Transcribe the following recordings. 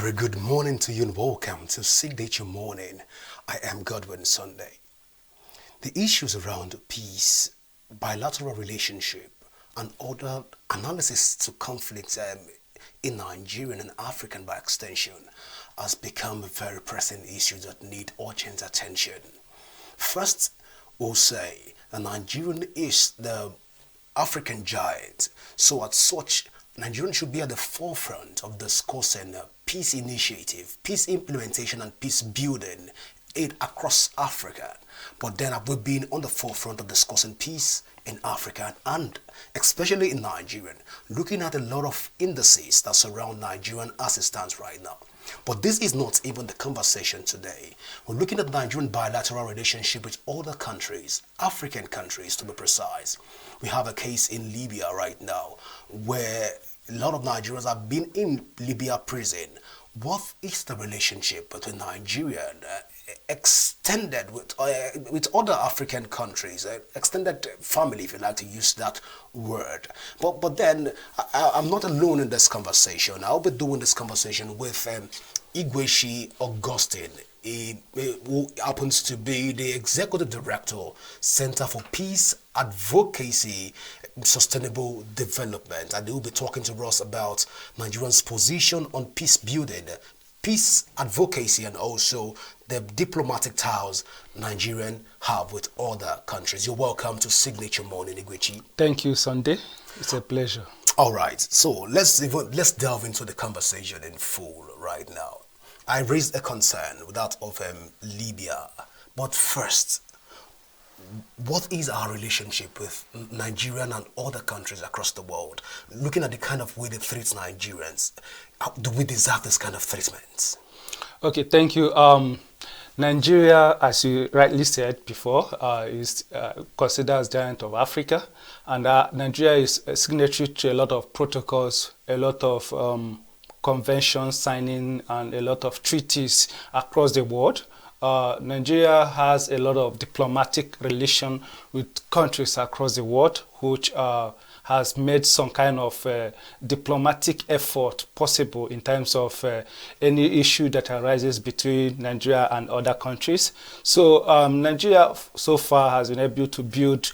very good morning to you and welcome to Signature Morning. I am Godwin Sunday. The issues around peace, bilateral relationship, and other analysis to conflicts in Nigerian and African by extension has become a very pressing issue that need urgent attention. First, we'll say that Nigerian is the African giant, so as such, Nigerian should be at the forefront of discussing peace initiative, peace implementation, and peace building aid across Africa. But then have we been on the forefront of discussing peace in Africa and especially in Nigeria, looking at a lot of indices that surround Nigerian as it stands right now. But this is not even the conversation today. We're looking at the Nigerian bilateral relationship with other countries, African countries to be precise. We have a case in Libya right now where a lot of Nigerians have been in Libya prison. What is the relationship between Nigeria and extended with other African countries, extended family, if you like to use that word? But then I'm not alone in this conversation. I'll be doing this conversation with Igweshi Augustine, who happens to be the Executive Director, Center for Peace Advocacy, Sustainable Development, and he'll be talking to us about Nigeria's position on peace building, peace advocacy, and also the diplomatic ties Nigerian have with other countries. You're welcome to Signature Morning, Igwechi. Thank you, Sunday. It's a pleasure. All right, so let's delve into the conversation in full right now. I raised a concern with that of Libya, but first, what is our relationship with Nigeria and other countries across the world? Looking at the kind of way they treat Nigerians, do we deserve this kind of treatment? Okay, thank you. Nigeria, as you rightly said before, is considered as giant of Africa, and Nigeria is a signatory to a lot of protocols, a lot of conventions signing, and a lot of treaties across the world. Nigeria has a lot of diplomatic relation with countries across the world, which has made some kind of diplomatic effort possible in terms of any issue that arises between Nigeria and other countries. So Nigeria so far has been able to build,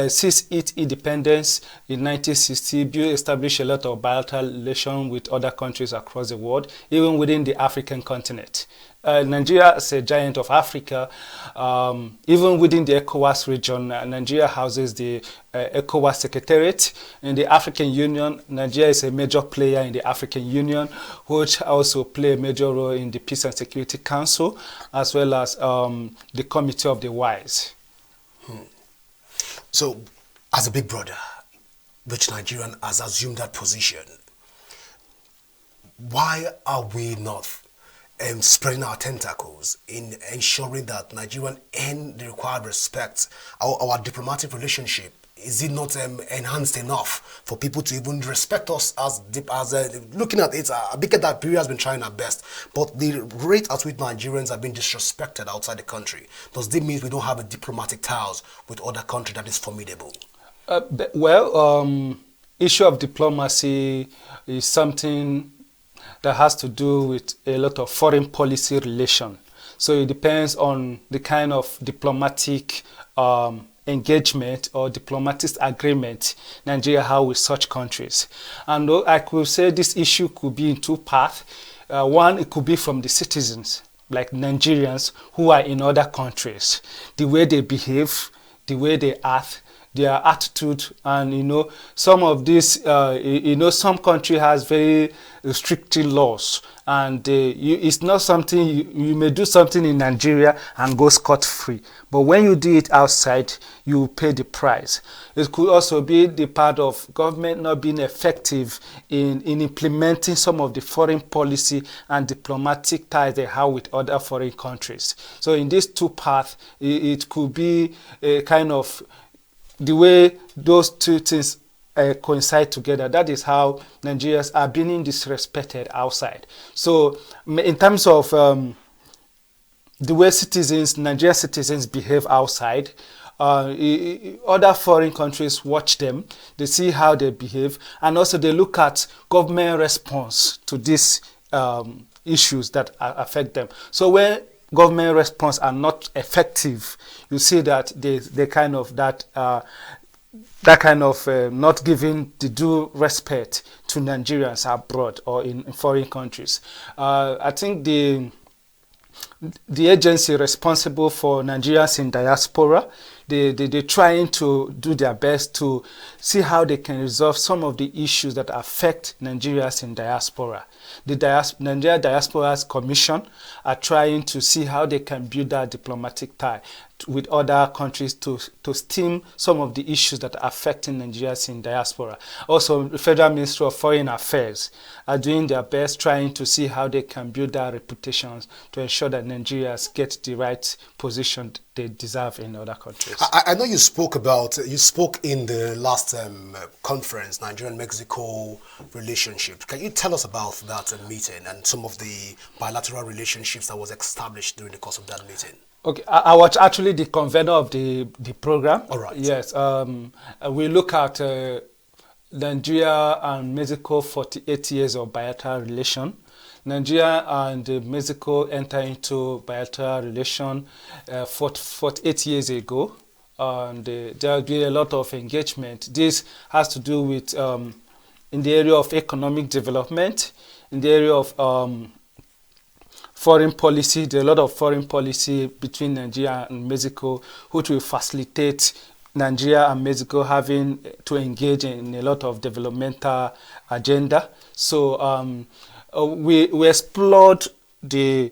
since its independence in 1960, establish a lot of bilateral relations with other countries across the world, even within the African continent. Nigeria is a giant of Africa. Even within the ECOWAS region, Nigeria houses the ECOWAS Secretariat. In the African Union, Nigeria is a major player in the African Union, which also play a major role in the Peace and Security Council, as well as the Committee of the Wise. So, as a big brother, which Nigerian has assumed that position, why are we not spreading our tentacles in ensuring that Nigerian earn the required respect? Our diplomatic relationship, is it not enhanced enough for people to even respect us as looking at it? I think that period has been trying our best, but the rate at which Nigerians have been disrespected outside the country, does this mean we don't have a diplomatic ties with other countries that is formidable? Issue of diplomacy is something that has to do with a lot of foreign policy relation. So it depends on the kind of diplomatic engagement or diplomatic agreement Nigeria has with such countries. And I could say this issue could be in two paths. One, it could be from the citizens, like Nigerians who are in other countries, the way they behave, the way they act, their attitude, and some of this, some country has very restrictive laws, and it's not something you may do something in Nigeria and go scot-free, but when you do it outside, you pay the price. It could also be the part of government not being effective in implementing some of the foreign policy and diplomatic ties they have with other foreign countries. So in these two paths, it could be a kind of the way those two things coincide together. That is how Nigerians are being disrespected outside. So in terms of the way Nigerian citizens behave outside, other foreign countries watch them, they see how they behave, and also they look at government response to this issues that affect them. So when government response are not effective, you see that they kind of not giving the due respect to Nigerians abroad or in foreign countries. I think the agency responsible for Nigerians in diaspora, they're trying to do their best to see how they can resolve some of the issues that affect Nigerians in diaspora. The Nigeria Diaspora's Commission are trying to see how they can build that diplomatic tie with other countries to stem some of the issues that are affecting Nigerians in diaspora. Also, the Federal Ministry of Foreign Affairs are doing their best trying to see how they can build their reputations to ensure that Nigerians get the right position they deserve in other countries. I know you spoke in the last conference, Nigerian-Mexico relationship. Can you tell us about that meeting and some of the bilateral relationships that was established during the course of that meeting? Okay, I was actually the convener of the program. All right. Yes, we look at Nigeria and Mexico 48 years of bilateral relation. Nigeria and Mexico entered into bilateral relation 48 years ago, and there has been a lot of engagement. This has to do with in the area of economic development, in the area of foreign policy. There are a lot of foreign policy between Nigeria and Mexico, which will facilitate Nigeria and Mexico having to engage in a lot of developmental agenda. So we explored the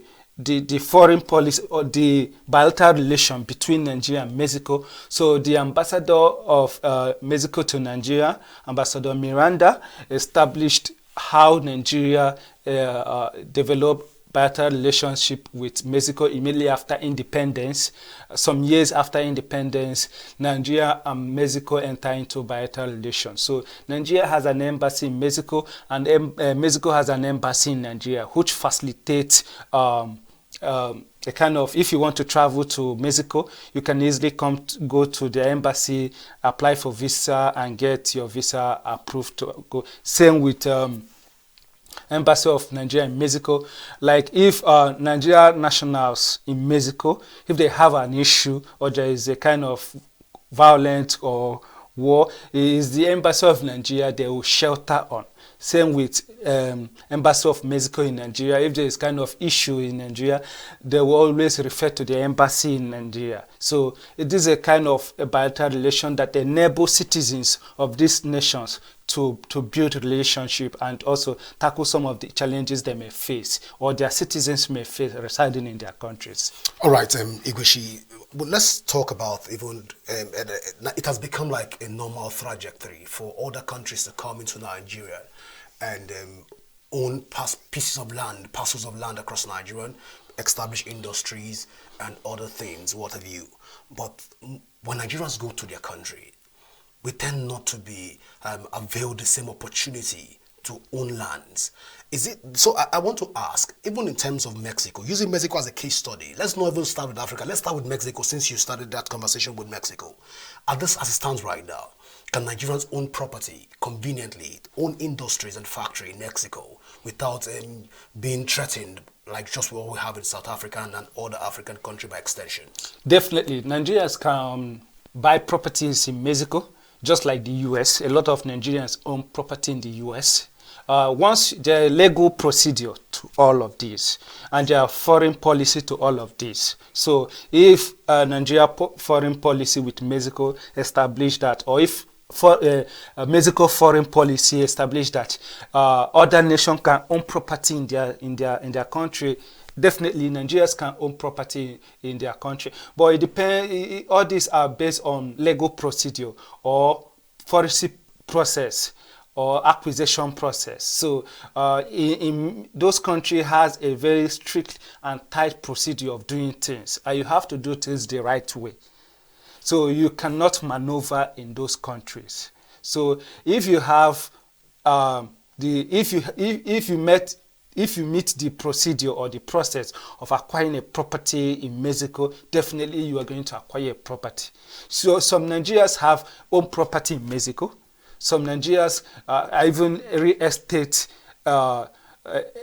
foreign policy or the bilateral relation between Nigeria and Mexico. So the ambassador of Mexico to Nigeria, Ambassador Miranda, established how Nigeria developed bilateral relationship with Mexico immediately after independence. Some years after independence, Nigeria and Mexico enter into bilateral relations. So Nigeria has an embassy in Mexico, and Mexico has an embassy in Nigeria, which facilitates a kind of, if you want to travel to Mexico, you can easily go to the embassy, apply for visa, and get your visa approved to go. Same with Embassy of Nigeria in Mexico. Like if Nigeria nationals in Mexico, if they have an issue or there is a kind of violence or war, it is the Embassy of Nigeria they will shelter on. Same with Embassy of Mexico in Nigeria. If there is kind of issue in Nigeria, they will always refer to the embassy in Nigeria. So it is a kind of a bilateral relation that enables citizens of these nations to build relationship and also tackle some of the challenges they may face or their citizens may face residing in their countries. All right, Igweshi, well, let's talk about even, it has become like a normal trajectory for other countries to come into Nigeria and own pieces of land, parcels of land across Nigeria, establish industries and other things, what have you. But when Nigerians go to their country, we tend not to be availed the same opportunity to own lands. Is it so? I want to ask, even in terms of Mexico, using Mexico as a case study, let's not even start with Africa. Let's start with Mexico, since you started that conversation with Mexico. As it stands right now, can Nigerians own property conveniently, own industries and factory in Mexico without being threatened like just what we have in South Africa and other African country by extension? Definitely, Nigerians can buy properties in Mexico. Just like the US, a lot of Nigerians own property in the US. Once there is legal procedure to all of this, and there are foreign policy to all of this. So if Nigeria foreign policy with Mexico establish that, or if Mexico foreign policy establish that other nations can own property in their country, definitely Nigerians can own property in their country. But it depends, all these are based on legal procedure or forestry process or acquisition process. So in those countries has a very strict and tight procedure of doing things, and you have to do things the right way. So you cannot maneuver in those countries. So if you have if you meet the procedure or the process of acquiring a property in Mexico, definitely you are going to acquire a property. So some Nigerians have own property in Mexico. Some Nigerians are even real estate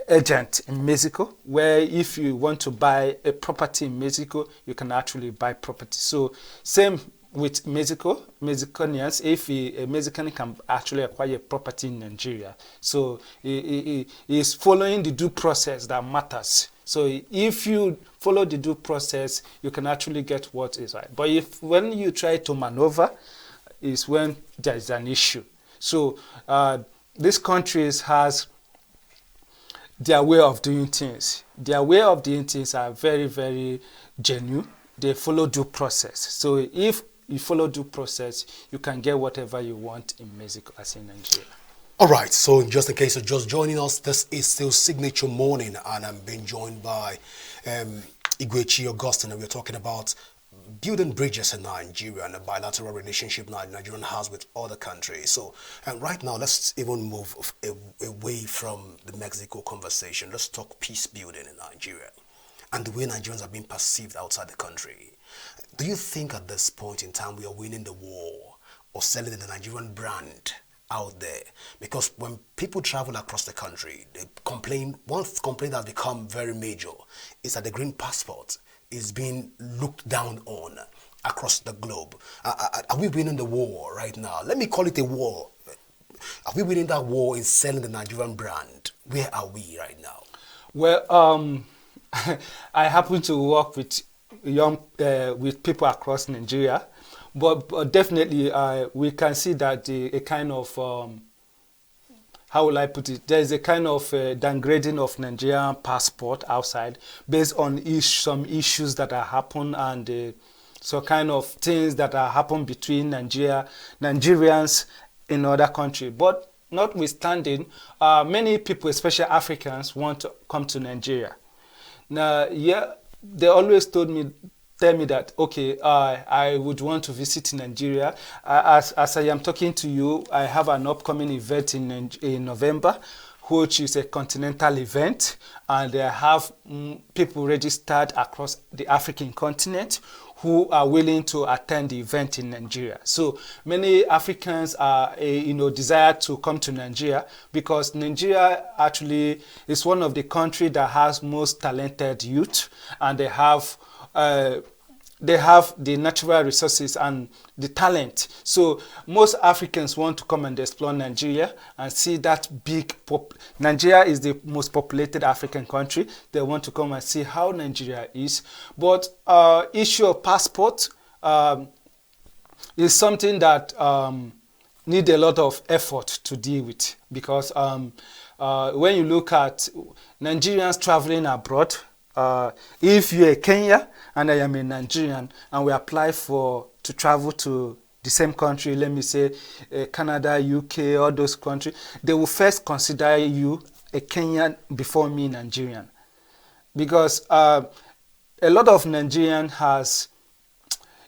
agent in Mexico, where if you want to buy a property in Mexico, you can actually buy property. So same with Mexico, Mexicanians, if a Mexican can actually acquire a property in Nigeria. So he is following the due process that matters. So if you follow the due process, you can actually get what is right. But if when you try to maneuver, is when there is an issue. So these countries has their way of doing things. Their way of doing things are very, very genuine. They follow due process. So if you follow due process, you can get whatever you want in Mexico as in Nigeria. All right, so just in case you're just joining us, this is still Signature Morning, and I'm being joined by Igwechi Augustine, and we're talking about building bridges in Nigeria and the bilateral relationship Nigeria has with other countries. So, and right now, let's even move away from the Mexico conversation. Let's talk peace building in Nigeria and the way Nigerians are being perceived outside the country. Do you think at this point in time we are winning the war or selling the Nigerian brand out there? Because when people travel across the country, they complain. One complaint that has become very major is that the green passport is being looked down on across the globe. Are we winning the war right now? Let me call it a war. Are we winning that war in selling the Nigerian brand? Where are we right now? Well, I happen to work with with people across Nigeria, but definitely we can see that a kind of how will I put it? There is a kind of downgrading of Nigerian passport outside based on some issues that are happen and so kind of things that are happen between Nigerians in other country. But notwithstanding, many people, especially Africans, want to come to Nigeria. Now, yeah, they always tell me that, okay, I would want to visit Nigeria. As I am talking to you, I have an upcoming event in November, which is a continental event, and I have people registered across the African continent who are willing to attend the event in Nigeria. So many Africans are, desire to come to Nigeria because Nigeria actually is one of the countries that has most talented youth, and they have the natural resources and the talent. So most Africans want to come and explore Nigeria and see that Nigeria is the most populated African country. They want to come and see how Nigeria is. But issue of passport is something that need a lot of effort to deal with, because when you look at Nigerians traveling abroad, if you're a Kenya and I am a Nigerian and we apply to travel to the same country, let me say Canada, UK, all those countries, they will first consider you a Kenyan before me Nigerian. Because a lot of Nigerian has,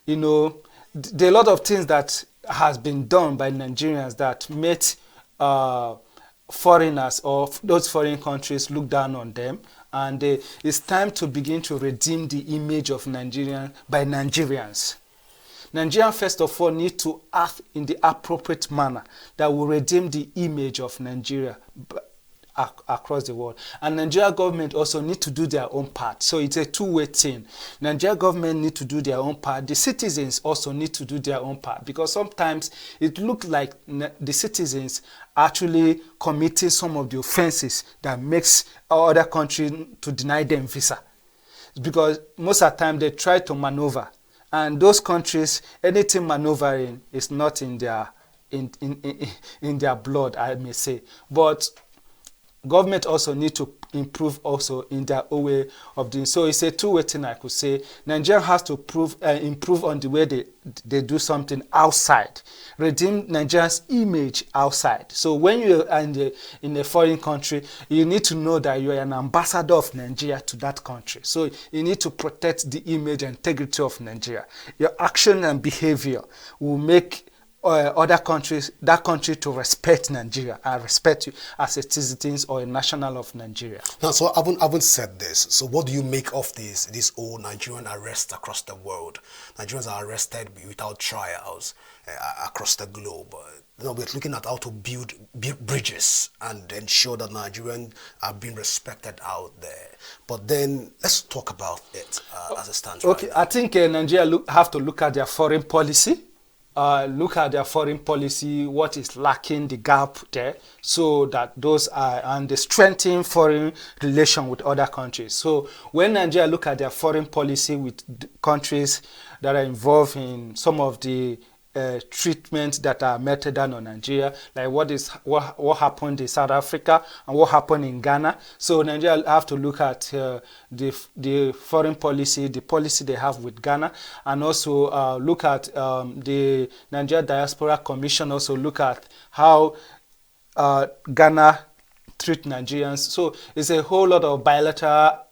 there are a lot of things that has been done by Nigerians that made foreigners or those foreign countries look down on them. And it's time to begin to redeem the image of Nigerian by Nigerians. Nigerians, first of all, need to act in the appropriate manner that will redeem the image of Nigeria across the world. And Nigeria government also need to do their own part. So it's a two-way thing. Nigeria government need to do their own part. The citizens also need to do their own part, because sometimes it looks like the citizens actually committing some of the offenses that makes other countries to deny them visa. Because most of the time they try to maneuver, and those countries, anything maneuvering is not in their blood, I may say. But government also need to improve also in their own way of doing. So it's a two-way thing, I could say. Nigeria has to improve on the way they do something outside, redeem Nigeria's image outside. So when you're in a foreign country, you need to know that you're an ambassador of Nigeria to that country. So you need to protect the image and integrity of Nigeria. Your action and behavior will make other countries, that country, to respect Nigeria and respect you as a citizen or a national of Nigeria. Now, so I haven't said this. So what do you make of this old Nigerian arrest across the world? Nigerians are arrested without trials. across the globe. We're looking at how to build bridges and ensure that Nigerians are being respected out there. But then let's talk about it as it stands right Okay, now. I think Nigeria have to look at their foreign policy. Look at their foreign policy, what is lacking, the gap there, so that those are, and the strengthening foreign relation with other countries. So when Nigeria look at their foreign policy with countries that are involved in some of the treatments that are meted down on Nigeria, like what happened in South Africa and what happened in Ghana. So Nigeria have to look at the foreign policy, the policy they have with Ghana, and also look at the Nigeria Diaspora Commission. Also look at how Ghana treat Nigerians. So it's a whole lot of bilateral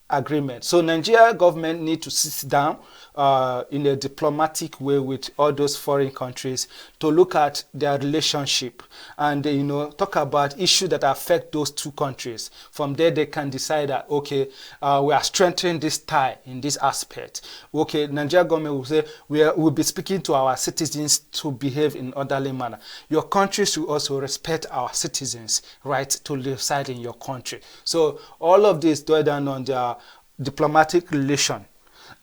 agreement. So Nigeria government need to sit down in a diplomatic way with all those foreign countries to look at their relationship and talk about issues that affect those two countries. From there they can decide that okay, we are strengthening this tie in this aspect. Okay, Nigeria government will say we'll be speaking to our citizens to behave in orderly manner. Your country should also respect our citizens' right to reside in your country. So all of this go down on their diplomatic relation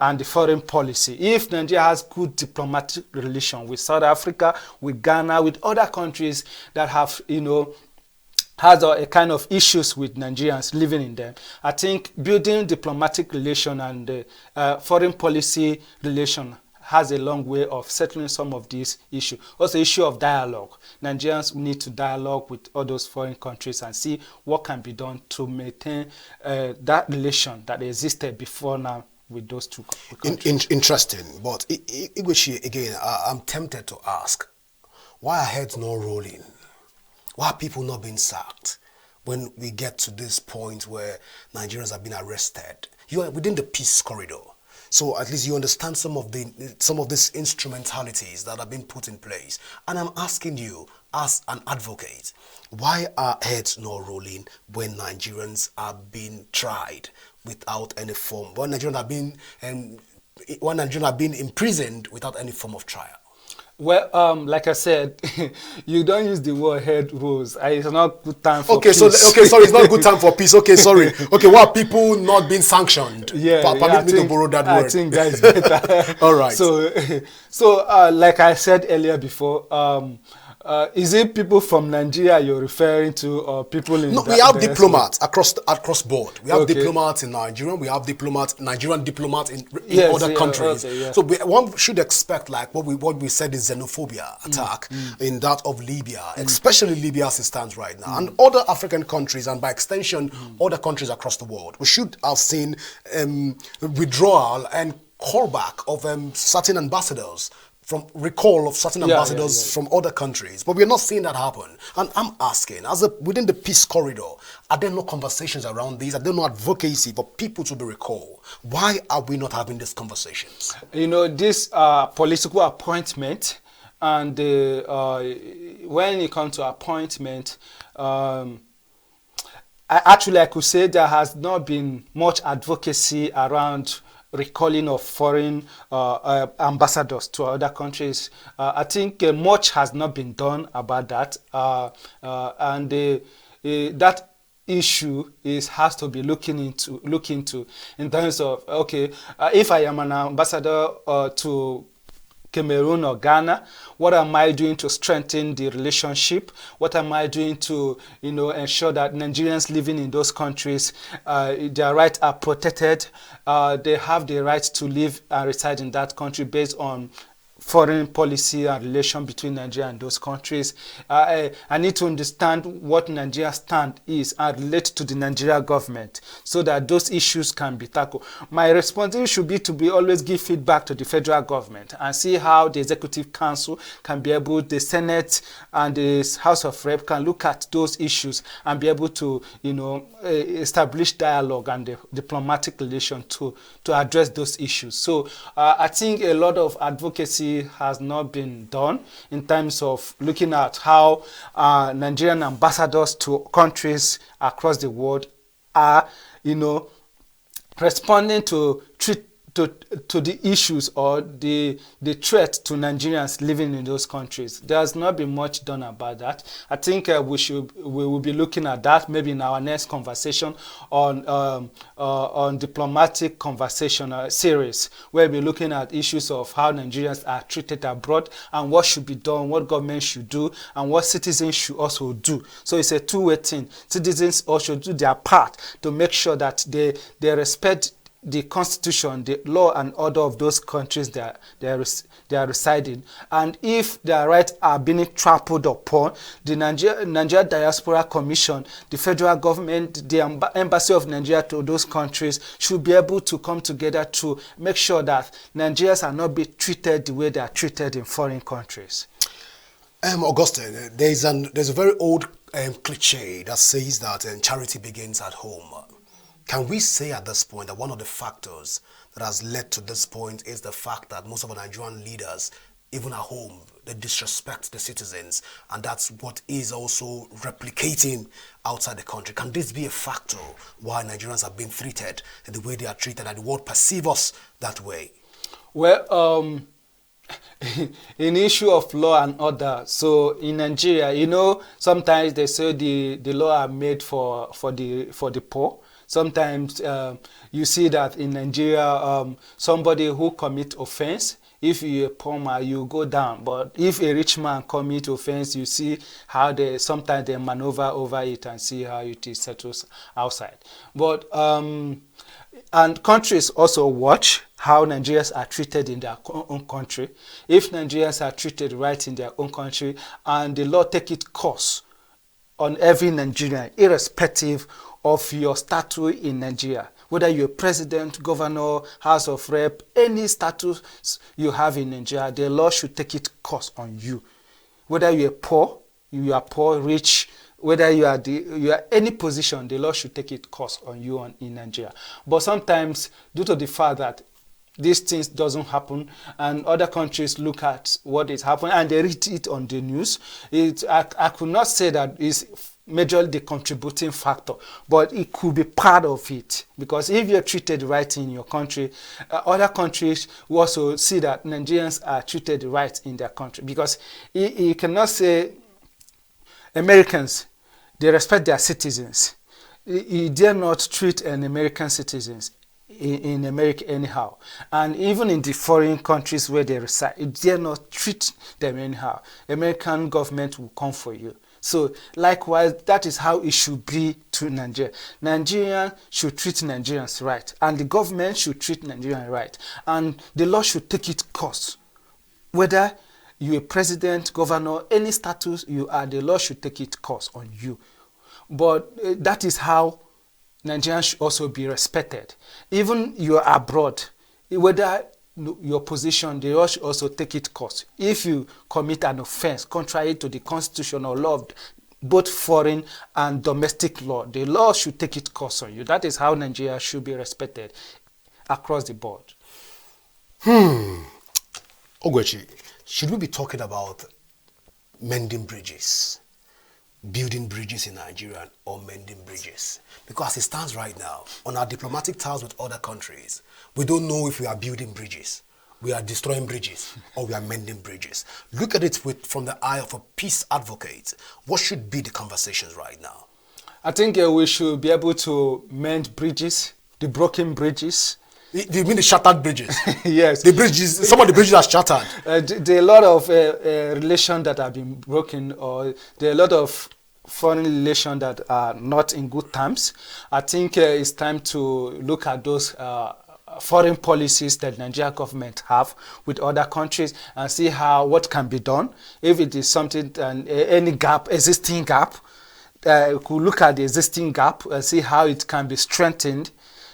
and the foreign policy. If Nigeria has good diplomatic relation with South Africa, with Ghana, with other countries that have, has a kind of issues with Nigerians living in them, I think building diplomatic relation and foreign policy relation has a long way of settling some of these issues. Also, issue of dialogue. Nigerians need to dialogue with all those foreign countries and see what can be done to maintain that relation that existed before now with those two countries. Interesting, but Iguchi, again, I'm tempted to ask, why are heads not rolling? Why are people not being sacked when we get to this point where Nigerians have been arrested? You are within the peace corridor. So at least you understand some of these instrumentalities that have been put in place. And I'm asking you, as an advocate, why are heads not rolling when Nigerians are being tried without any form? When Nigerians are being imprisoned without any form of trial? Well, like I said, you don't use the word head rolls. It's not good time for peace. Okay, sorry, it's not good time for peace. Okay, sorry. Okay, why are people not being sanctioned? Permit me to borrow that word. I think that is better. All right. So, like I said earlier before, is it people from Nigeria you're referring to, or people in? No, we have diplomats across board. We have diplomats in Nigeria. We have Nigerian diplomats in other countries. Okay, yeah. So one should expect, like what we said, is xenophobia attack in that of Libya, especially Libya as it stands right now, and other African countries, and by extension, other countries across the world. We should have seen withdrawal and callback of certain ambassadors. From recall of certain ambassadors from other countries, but we're not seeing that happen. And I'm asking, within the peace corridor, are there no conversations around these? Are there no advocacy for people to be recalled? Why are we not having these conversations? This political appointment, and when it comes to appointment, I could say there has not been much advocacy around recalling of foreign ambassadors to other countries. I think much has not been done about that, and that issue has to be looked into in terms of if I am an ambassador to Cameroon or Ghana, what am I doing to strengthen the relationship? What am I doing to ensure that Nigerians living in those countries, their rights are protected, they have the right to live and reside in that country based on foreign policy and relation between Nigeria and those countries. I need to understand what Nigeria's stand is and relate to the Nigeria government so that those issues can be tackled. My responsibility should be to always give feedback to the federal government and see how the Executive Council can be able, the Senate and the House of Rep can look at those issues and be able to, establish dialogue and the diplomatic relation to address those issues. So I think a lot of advocacy has not been done in terms of looking at how Nigerian ambassadors to countries across the world are, responding to to the issues or the threat to Nigerians living in those countries. There has not been much done about that. I think we will be looking at that maybe in our next conversation on diplomatic conversation series, where we're looking at issues of how Nigerians are treated abroad and what should be done, what government should do, and what citizens should also do. So it's a two-way thing. Citizens also do their part to make sure that they respect the constitution, the law and order of those countries that they are residing. And if their rights are being trampled upon, the Nigeria Diaspora Commission, the federal government, the embassy of Nigeria to those countries should be able to come together to make sure that Nigerians are not being treated the way they are treated in foreign countries. Augustine, there's a very old cliche that says that charity begins at home. Can we say at this point that one of the factors that has led to this point is the fact that most of our Nigerian leaders, even at home, they disrespect the citizens, and that's what is also replicating outside the country? Can this be a factor why Nigerians are being treated the way they are treated, and the world perceive us that way? Well, in issue of law and order, so in Nigeria, sometimes they say the law are made for the poor. Sometimes you see that in Nigeria, somebody who commit offense, if you're a poor man, you go down. But if a rich man commit offense, you see how sometimes they maneuver over it and see how it is settled outside. But and countries also watch how Nigerians are treated in their own country. If Nigerians are treated right in their own country, and the law take its course on every Nigerian, irrespective of your status in Nigeria, whether you're president, governor, house of rep, any status you have in Nigeria, the law should take its course on you. Whether you are poor, rich, whether you are any position, the law should take its course on you in Nigeria. But sometimes, due to the fact that these things doesn't happen, and other countries look at what is happening and they read it on the news, I could not say that it's majorly the contributing factor, but it could be part of it, because if you're treated right in your country, other countries will also see that Nigerians are treated right in their country, because you cannot say Americans, they respect their citizens. You dare not treat an American citizens in America anyhow, and even in the foreign countries where they reside, you dare not treat them anyhow. American government will come for you. So likewise, that is how it should be to Nigeria. Nigerians should treat Nigerians right, and the government should treat Nigerians right, and the law should take its course. Whether you're a president, governor, any status you are, the law should take its course on you. But that is how Nigerians should also be respected. Even you're abroad, whether your position, the law should also take its course. If you commit an offense contrary to the constitutional law of both foreign and domestic law, the law should take its course on you. That is how Nigeria should be respected across the board. Ogwechi, should we be talking about mending bridges, building bridges in Nigeria, or mending bridges? Because as it stands right now, on our diplomatic ties with other countries, we don't know if we are building bridges, we are destroying bridges, or we are mending bridges. Look at it from the eye of a peace advocate. What should be the conversations right now? I think we should be able to mend bridges, the broken bridges. You mean the shattered bridges? Yes. The bridges, some of the bridges are shattered. There are a lot of relations that have been broken, or there are a lot of foreign relations that are not in good terms. I think it's time to look at those foreign policies that Nigeria government have with other countries and see what can be done. If it is something, any gap, existing gap, we could look at the existing gap and see how it can be strengthened.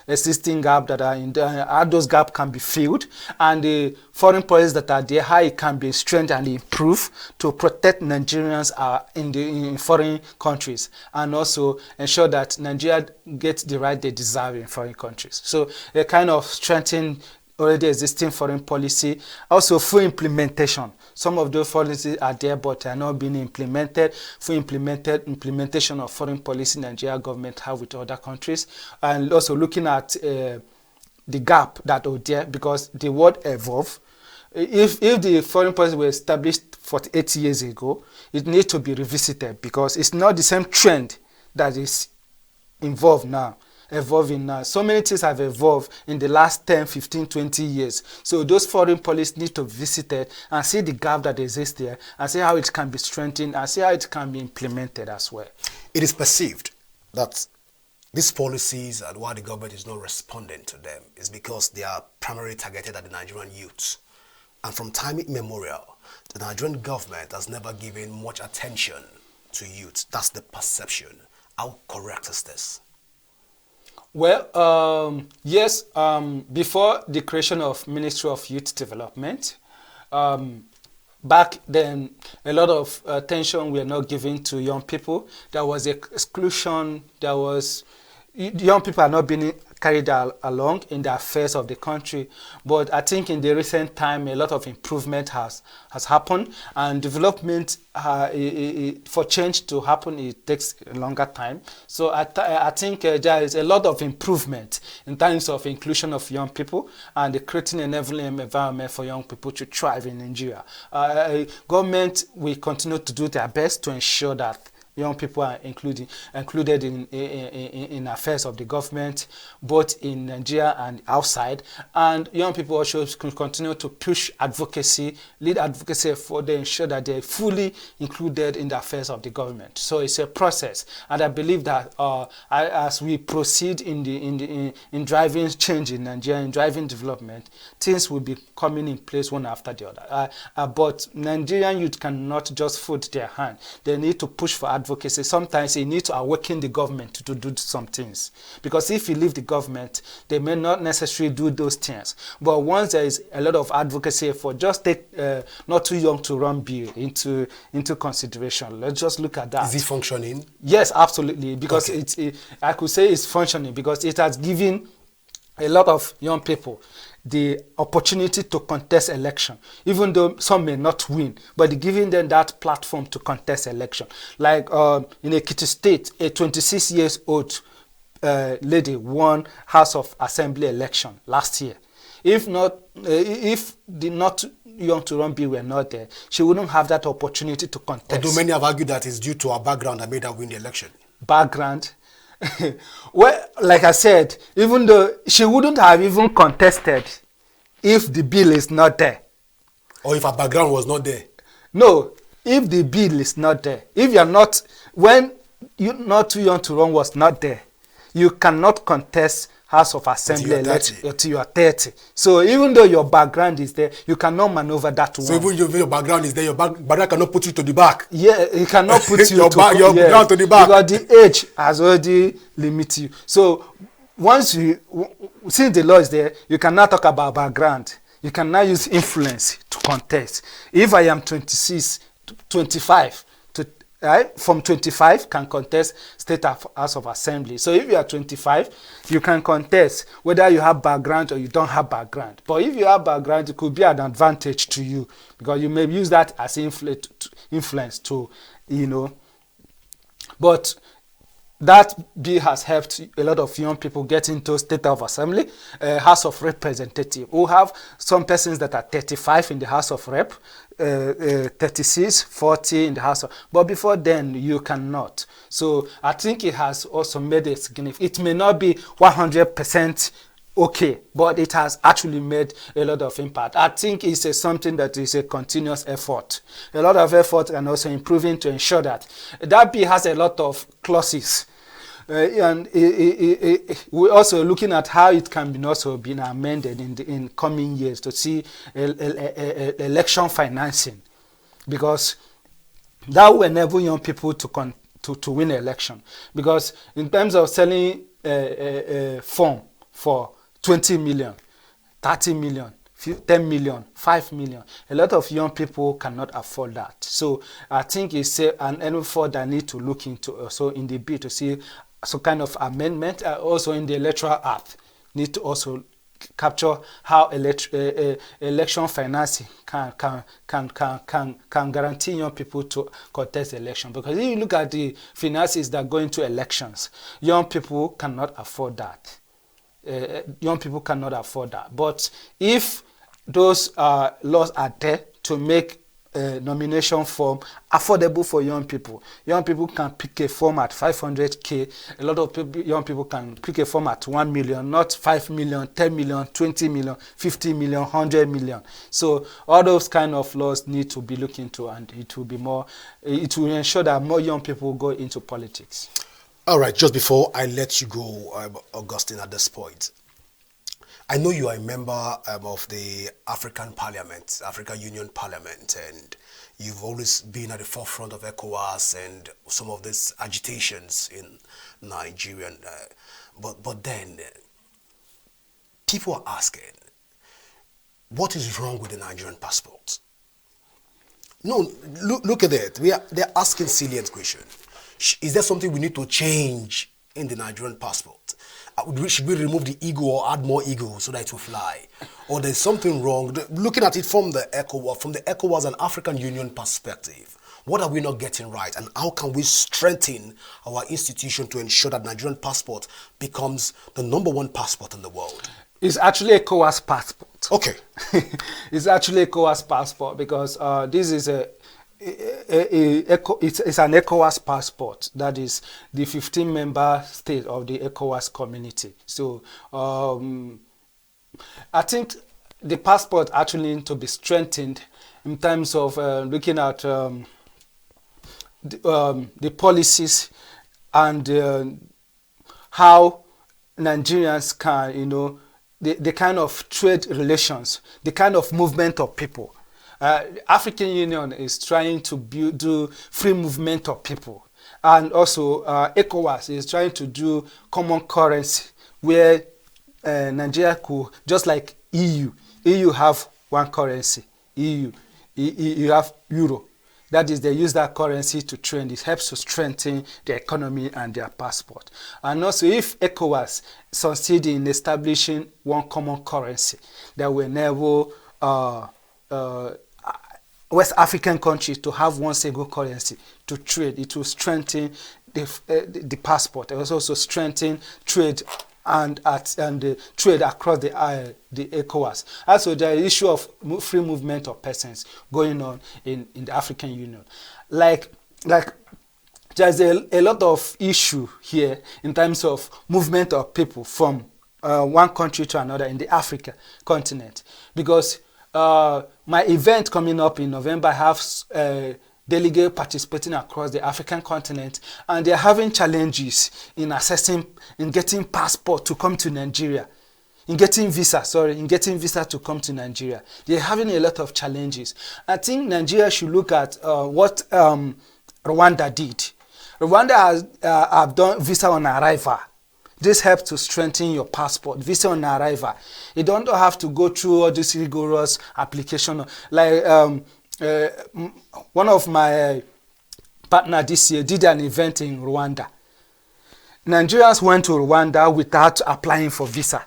Existing gap that are in there, how those gaps can be filled, and the foreign policies that are there, how it can be strengthened and improved to protect Nigerians in foreign countries, and also ensure that Nigeria gets the right they deserve in foreign countries. So a kind of strengthen already existing foreign policy, also full implementation. Some of those policies are there but are not being implemented. Full implementation of foreign policy Nigeria government have with other countries, and also looking at the gap that are there, because the world evolve. If the foreign policy was established 48 years ago, it needs to be revisited, because it's not the same trend that is evolving now. So many things have evolved in the last 10, 15, 20 years. So those foreign policies need to be visited and see the gap that exists there, and see how it can be strengthened, and see how it can be implemented as well. It is perceived that these policies and why the government is not responding to them is because they are primarily targeted at the Nigerian youths. And from time immemorial, the Nigerian government has never given much attention to youth. That's the perception. How correct is this? Well, yes, before the creation of Ministry of Youth Development, back then, a lot of attention were not given to young people. There was exclusion. Young people are not being carried along in the affairs of the country. But I think in the recent time, a lot of improvement has happened, and development for change to happen, it takes a longer time. So I think there is a lot of improvement in terms of inclusion of young people and creating an enabling environment for young people to thrive in Nigeria. Government will continue to do their best to ensure that young people are included in affairs of the government, both in Nigeria and outside. And young people also continue to push advocacy, lead advocacy for to ensure that they're fully included in the affairs of the government. So it's a process, and I believe that as we proceed in driving change in Nigeria, in driving development, things will be coming in place one after the other. But Nigerian youth cannot just fold their hand. They need to push for advocacy. Sometimes you need to awaken the government to do some things, because if you leave the government, they may not necessarily do those things. But once there is a lot of advocacy for just take not too young to run bill into consideration, let's just look at that. Is it functioning? Yes, absolutely, because Okay. I could say it's functioning, because it has given a lot of young people the opportunity to contest election, even though some may not win, but giving them that platform to contest election. Like in Ekiti State, a 26 years old lady won House of Assembly election last year. If the not young to run bill were not there, she wouldn't have that opportunity to contest. Although many have argued that it's due to her background that made her win the election. Background. Well, like I said, even though she wouldn't have even contested if the bill is not there. Or if her background was not there. No, if the bill is not there. If you're not, when you're not too young to run was not there, you cannot contest House of Assembly election until you are 30. So even though your background is there, you cannot maneuver that one. So even if your background is there, your background cannot put you to the back. Yeah, it cannot put you your background to the back. Because the age has already limited you. So since the law is there, you cannot talk about background. You cannot use influence to contest. If I am 26, 25, from 25 can contest State House of Assembly. So if you are 25, you can contest whether you have background or you don't have background. But if you have background, it could be an advantage to you, because you may use that as influence to, But that bill has helped a lot of young people get into State of Assembly, House of Representatives. We have some persons that are 35 in the House of Rep, 36, 40 in the House of... But before then, you cannot. So I think it has also made a significant... It may not be 100% okay, but it has actually made a lot of impact. I think it's something that is a continuous effort. A lot of effort, and also improving to ensure that bill has a lot of clauses. And we're also looking at how it can be also been amended in coming years to see election financing, because that will enable young people to win election. Because in terms of selling a form for 20 million, 30 million, 10 million, 5 million. A lot of young people cannot afford that. So I think it's an effort that need to look into also in the bill to see some kind of amendment. Also in the Electoral Act need to also capture how election financing can guarantee young people to contest election. Because if you look at the finances that go into elections, young people cannot afford that. Young people cannot afford that. But if those laws are there to make nomination form affordable for young people. Young people can pick a form at 500k. A lot of people, young people can pick a form at 1 million, not 5 million, 10 million, 20 million, 50 million, 100 million. So all those kind of laws need to be looked into, and it will be more, it will ensure that more young people go into politics. All right, just before I let you go, Augustine, at this point, I know you are a member of the African Parliament, African Union Parliament, and you've always been at the forefront of ECOWAS and some of these agitations in Nigeria. But then, people are asking, what is wrong with the Nigerian passport? No, look at it. They're asking salient question. Is there something we need to change in the Nigerian passport? Should we remove the ego or add more ego so that it will fly? Or there's something wrong? Looking at it from the ECOWAS and African Union perspective, what are we not getting right? And how can we strengthen our institution to ensure that Nigerian passport becomes the number 1 passport in the world? It's actually ECOWAS passport. Okay. It's actually ECOWAS passport because this is it's an ECOWAS passport. That is the 15 member state of the ECOWAS community. So I think the passport actually need to be strengthened in terms of looking at the policies and how Nigerians can, the kind of trade relations, the kind of movement of people. African Union is trying to do free movement of people, and also ECOWAS is trying to do common currency where Nigeria could, just like EU have one currency, you have euro. That is, they use that currency to trade. It helps to strengthen the economy and their passport. And also, if ECOWAS succeed in establishing one common currency, that will enable West African countries to have one single currency to trade. It will strengthen the passport. It will also strengthen trade and trade across the ECOWAS. Also, the issue of free movement of persons going on in the African Union. Like there's a lot of issue here in terms of movement of people from one country to another in the Africa continent, because my event coming up in November, I have delegates participating across the African continent, and they're having challenges in getting passport to come to Nigeria, in getting visa to come to Nigeria. They're having a lot of challenges. I think Nigeria should look at what Rwanda did. Rwanda have done visa on arrival. This helps to strengthen your passport, visa on arrival. You don't have to go through all this rigorous application. Like one of my partners this year did an event in Rwanda. Nigerians went to Rwanda without applying for visa.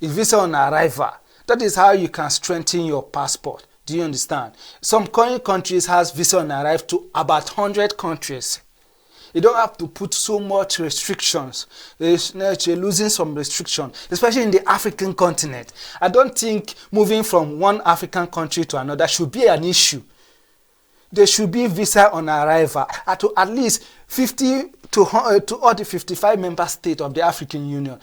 It's visa on arrival. That is how you can strengthen your passport. Do you understand? Some countries has visa on arrival to about 100 countries. You don't have to put so much restrictions. You're losing some restriction, especially in the African continent. I don't think moving from one African country to another should be an issue. There should be visa on arrival to at least 50 to all the 55 member states of the African Union,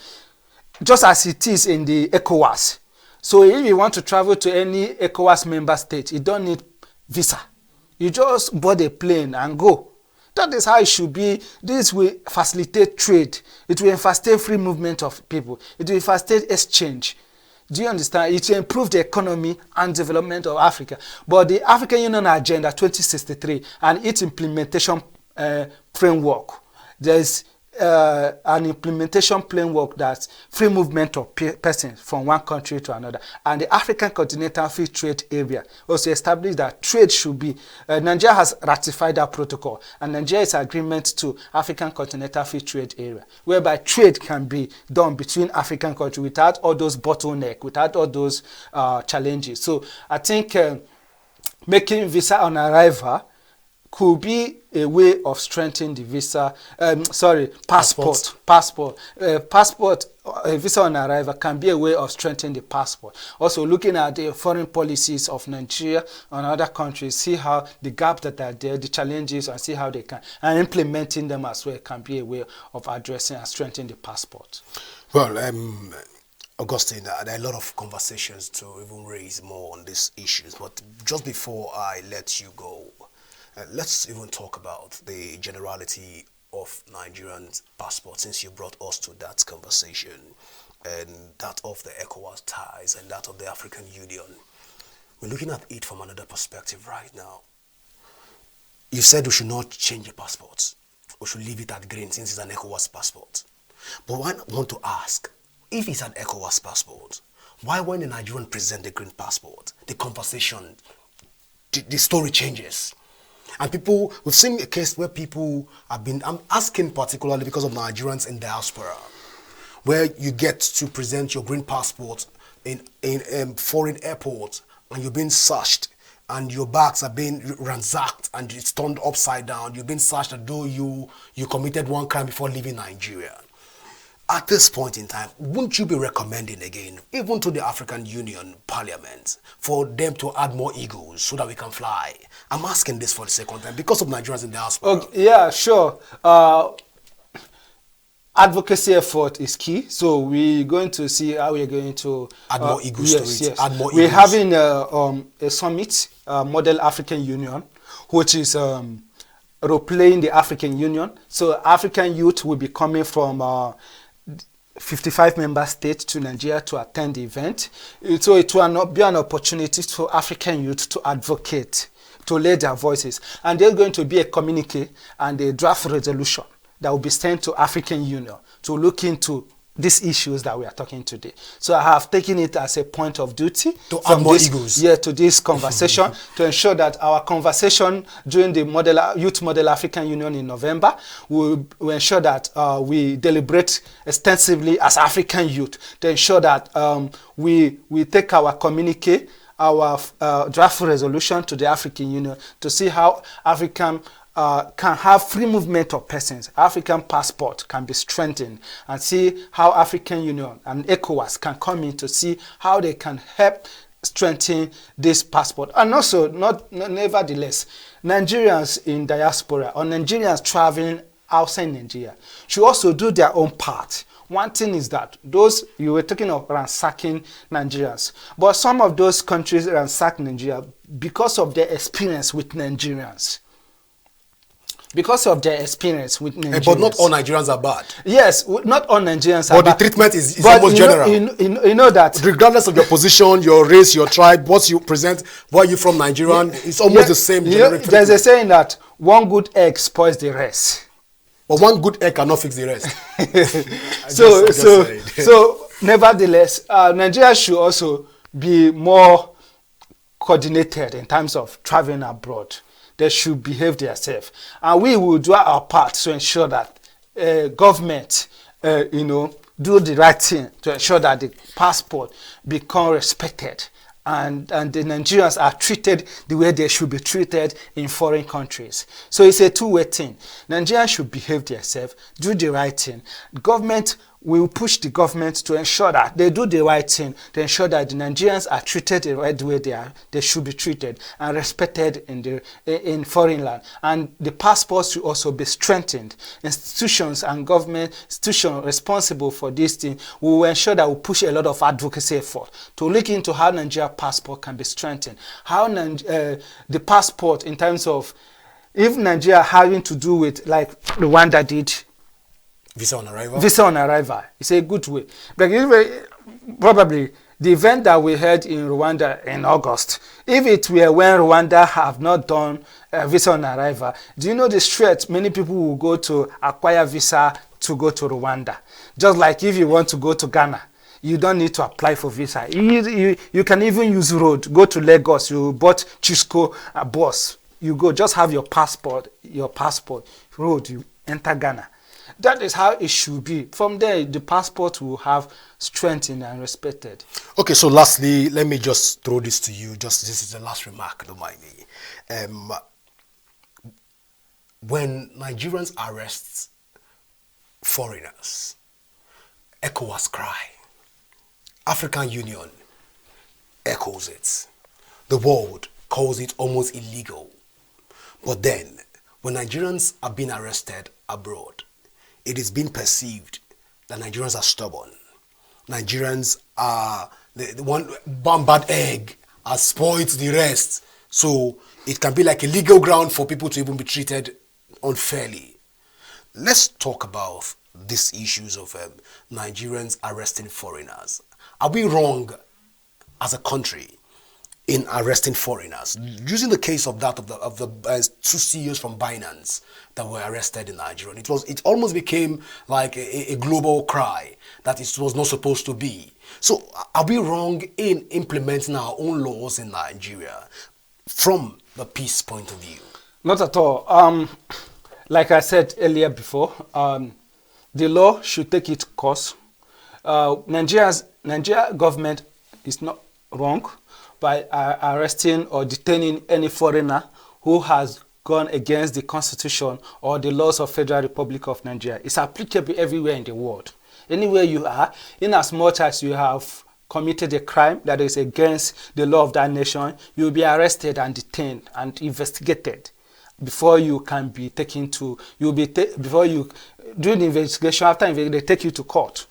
just as it is in the ECOWAS. So if you want to travel to any ECOWAS member state, you don't need visa. You just board a plane and go. That is how it should be. This will facilitate trade. It will facilitate free movement of people. It will facilitate exchange. Do you understand? It will improve the economy and development of Africa. But the African Union Agenda 2063 and its implementation framework, there's an implementation framework that's free movement of persons from one country to another. And the African Continental Free Trade Area also established that trade should be, Nigeria has ratified that protocol, and Nigeria's agreement to African Continental Free Trade Area, whereby trade can be done between African countries without all those bottlenecks, without all those challenges. So I think making visa on arrival could be a way of strengthening the visa, passport. Visa on arrival can be a way of strengthening the passport. Also looking at the foreign policies of Nigeria and other countries, see how the gaps that are there, the challenges, and see how they can, and implementing them as well can be a way of addressing and strengthening the passport. Well, Augustine, there are a lot of conversations to even raise more on these issues, but just before I let you go, let's even talk about the generality of Nigerian passport, since you brought us to that conversation, and that of the ECOWAS ties and that of the African Union. We're looking at it from another perspective right now. You said we should not change the passports. We should leave it at green since it's an ECOWAS passport. But I want to ask, if it's an ECOWAS passport, why when the Nigerian present the green passport, the conversation, the story changes? And people, we've seen a case where people have been, I'm asking particularly because of Nigerians in diaspora, where you get to present your green passport in foreign airports and you're being searched and your bags are being ransacked and it's turned upside down. You've been searched as though you committed one crime before leaving Nigeria. At this point in time, wouldn't you be recommending again, even to the African Union Parliament, for them to add more eagles so that we can fly? I'm asking this for the second time because of Nigerians in the diaspora. Okay, yeah, sure. Advocacy effort is key, so we're going to see how we're going to add more eagles to it. Yes. Add more we're eagles. having a summit, Model African Union, which is role-playing the African Union. So African youth will be coming from 55 member states to Nigeria to attend the event. So it will not be an opportunity for African youth to advocate, to lay their voices. And there's going to be a communique and a draft resolution that will be sent to African Union to look into these issues that we are talking today. So I have taken it as a point of duty to add more eagles. Yeah, to this conversation to ensure that our conversation during the Youth Model African Union in November will ensure that we deliberate extensively as African youth to ensure that we take our communique, our draft resolution to the African Union to see how African can have free movement of persons. African passport can be strengthened, and see how African Union and ECOWAS can come in to see how they can help strengthen this passport. And also, nevertheless, Nigerians in diaspora or Nigerians traveling outside Nigeria should also do their own part. One thing is that those, you were talking of ransacking Nigerians, but some of those countries ransack Nigeria because of their experience with Nigerians. Because of their experience with Nigerians. But not all Nigerians are bad. Yes, not all Nigerians are bad. But the treatment is almost general. You know that. Regardless of your position, your race, your tribe, what you present, where you from Nigerian, it's almost the same generic treatment. There's a saying that one good egg spoils the rest. But one good egg cannot fix the rest. So nevertheless, Nigeria should also be more coordinated in terms of traveling abroad. They should behave themselves, and we will do our part to ensure that government, do the right thing to ensure that the passport become respected, and the Nigerians are treated the way they should be treated in foreign countries. So it's a two-way thing. Nigerians should behave themselves, do the right thing. Government will push the government to ensure that they do the right thing, to ensure that the Nigerians are treated the right way they should be treated and respected in foreign land. And the passports should also be strengthened. Institutions and government institutions responsible for this thing will ensure that we push a lot of advocacy effort to look into how Nigeria passport can be strengthened. How the passport in terms of if Nigeria having to do with like Rwanda did, Visa on arrival? Visa on arrival. It's a good way. But probably the event that we had in Rwanda in August, if it were when Rwanda have not done visa on arrival, do you know the stretch many people will go to acquire visa to go to Rwanda? Just like if you want to go to Ghana, you don't need to apply for visa. You can even use road. Go to Lagos, you bought Chisco bus. You go, just have your passport, road, you enter Ghana. That is how it should be. From there, the passport will have strengthened and respected. Okay, so lastly, let me just throw this to you. This is the last remark, don't mind me. when Nigerians arrest foreigners, ECOWAS cry, African Union echoes it. The world calls it almost illegal. But then, when Nigerians are being arrested abroad, it is being perceived that Nigerians are stubborn. Nigerians are the one bad egg has spoiled the rest. So it can be like a legal ground for people to even be treated unfairly. Let's talk about these issues of Nigerians arresting foreigners. Are we wrong as a country in arresting foreigners? Using the case of that of the two CEOs from Binance that were arrested in Nigeria, it almost became like a global cry that it was not supposed to be. So are we wrong in implementing our own laws in Nigeria from the peace point of view? Not at all. Like I said earlier before, the law should take its course. Nigeria government is not wrong by arresting or detaining any foreigner who has gone against the constitution or the laws of Federal Republic of Nigeria. It's applicable everywhere in the world. Anywhere you are, in as much as you have committed a crime that is against the law of that nation, you will be arrested and detained and investigated before you can be taken to, before you, during the investigation, after they take you to court.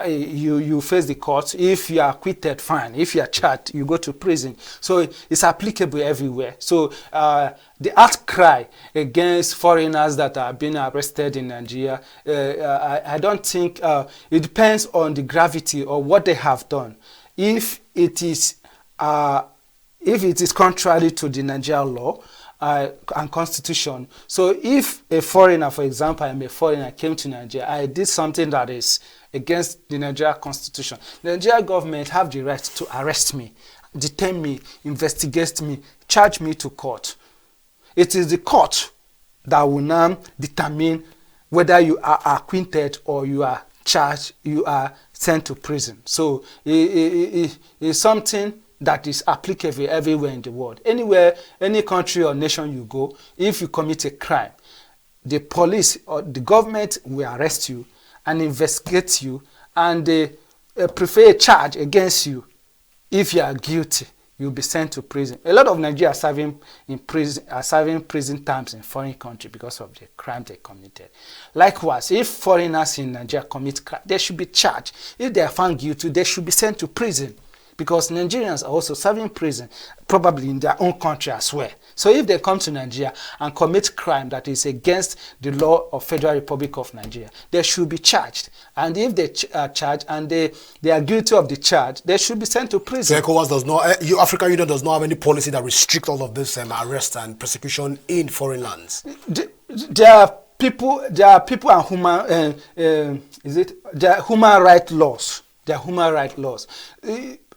You face the court. If you are acquitted, fine. If you are charged, you go to prison. So it's applicable everywhere. So the outcry against foreigners that are being arrested in Nigeria, I don't think it depends on the gravity or what they have done. If it is contrary to the Nigerian law and constitution. So if a foreigner, for example, I'm a foreigner, came to Nigeria, I did something that is against the Nigerian constitution, the Nigerian government have the right to arrest me, detain me, investigate me, charge me to court. It is the court that will now determine whether you are acquitted or you are charged, you are sent to prison. So it's something that is applicable everywhere in the world. Anywhere, any country or nation you go, if you commit a crime, the police or the government will arrest you and investigate you, and they prefer a charge against you. If you are guilty, you'll be sent to prison. A lot of Nigerians are serving prison terms in foreign country because of the crime they committed. Likewise, if foreigners in Nigeria commit crime, they should be charged. If they are found guilty, they should be sent to prison, because Nigerians are also serving prison, probably in their own country as well. So if they come to Nigeria and commit crime that is against the law of Federal Republic of Nigeria, they should be charged. And if they are charged and they are guilty of the charge, they should be sent to prison. So ECOWAS does not, African Union does not have any policy that restricts all of this arrest and persecution in foreign lands. There are people and human, there are human rights laws. There are human rights laws.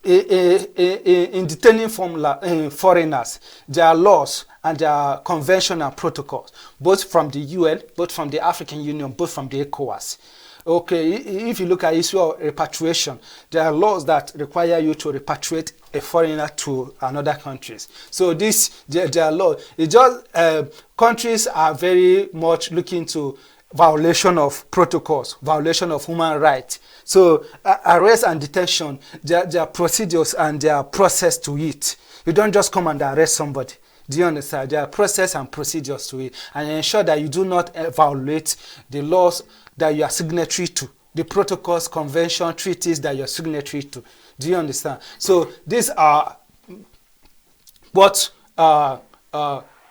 In detaining foreigners, there are laws and there are conventions and protocols, both from the UN, both from the African Union, both from the ECOWAS. Okay, if you look at issue of repatriation, there are laws that require you to repatriate a foreigner to another countries. So there are laws. It just countries are very much looking to violation of protocols, violation of human rights. So arrest and detention, there are procedures and there are process to it. You don't just come and arrest somebody. Do you understand? There are process and procedures to it, and ensure that you do not violate the laws that you are signatory to, the protocols, convention, treaties that you are signatory to. Do you understand? So these are what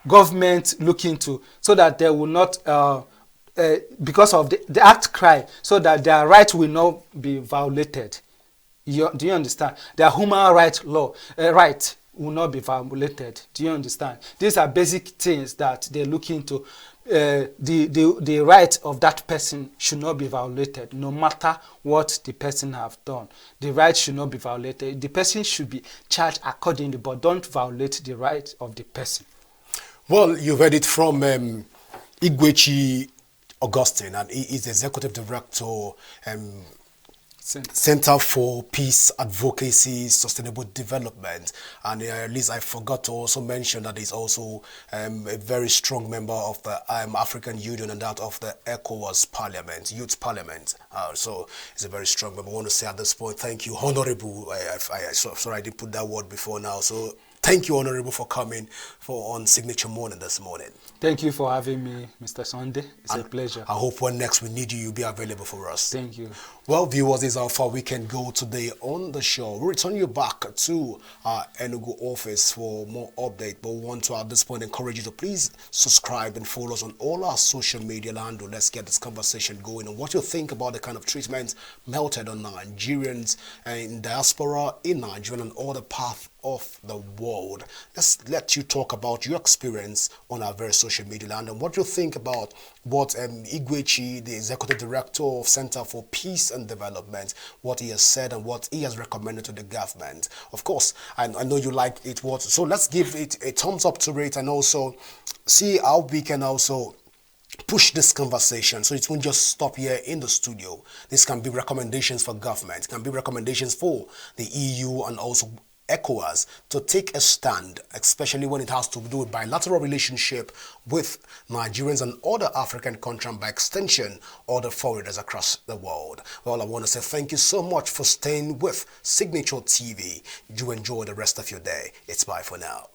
government look into, so that they will not because of the act cry, so that their right will not be violated. Do you understand? Their human rights law right will not be violated. Do you understand? These are basic things that they look into. The right of that person should not be violated, no matter what the person have done. The right should not be violated. The person should be charged accordingly, but don't violate the right of the person. Well, you've heard it from Igwechi Augustine, and he is executive director Center for Peace Advocacy, Sustainable Development, and at least I forgot to also mention that he's also a very strong member of the African Union and that of the ECOWAS Parliament, Youth Parliament. So he's a very strong member. I want to say at this point, thank you, Honorable. Sorry, I didn't put that word before now. So thank you, Honorable, for coming on Signature Morning this morning. Thank you for having me, Mr. Sunday. It's a pleasure. I hope when next we need you, you'll be available for us. Thank you. Well, viewers, this is how far we can go today on the show. We'll return you back to our Enugu office for more update. But we want to, at this point, encourage you to please subscribe and follow us on all our social media handle. Let's get this conversation going on what you think about the kind of treatment melted on Nigerians in diaspora, in Nigeria, and all the path of the world. Let's let you talk about your experience on our very social media land and what you think about what Igwechi, the executive director of Center for Peace and Development, what he has said and what he has recommended to the government. Of course, I know you like it, so let's give it a thumbs up to it and also see how we can also push this conversation so it won't just stop here in the studio. This can be recommendations for government, it can be recommendations for the EU and also ECOWAS to take a stand, especially when it has to do with bilateral relationship with Nigerians and other African countries and by extension other foreigners across the world. Well, I want to say thank you so much for staying with Signature TV. Do enjoy the rest of your day. It's bye for now.